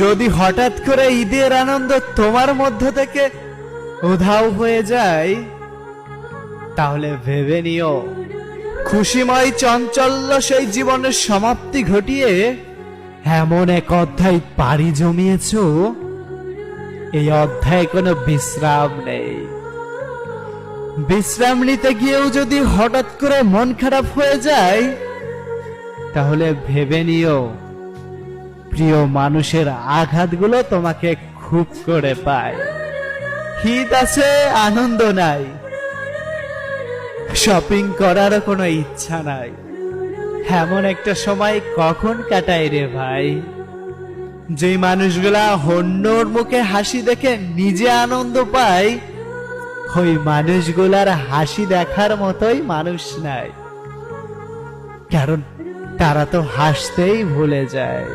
যদি হঠাৎ করে ঈদের আনন্দ তোমার মধ্য থেকে উধাও হয়ে যায়, তাহলে ভেবে নিও খুশিময় চঞ্চল্য সেই জীবনের সমাপ্তি ঘটিয়ে এমন এক অধ্যায় পাড়ি জমিয়েছ, এই অধ্যায়ে কোনো বিশ্রাম নেই। বিশ্রাম নিতে গিয়েও যদি হঠাৎ করে মন খারাপ হয়ে যায়, তাহলে ভেবে নিও প্রিয় মানুষের আঘাতগুলো তোমাকে খুব করে পায়। ঈদ আছে, আনন্দ নাই, শপিং করারও কোনো ইচ্ছা নাই। এমন একটা সময় কখন কাটায় রে ভাই? যে মানুষগুলা অন্যর মুখে হাসি দেখে নিজে আনন্দ পায়, ওই মানুষগুলার হাসি দেখার মতোই মানুষ নাই, কারণ তারা তো হাসতেই ভুলে যায়।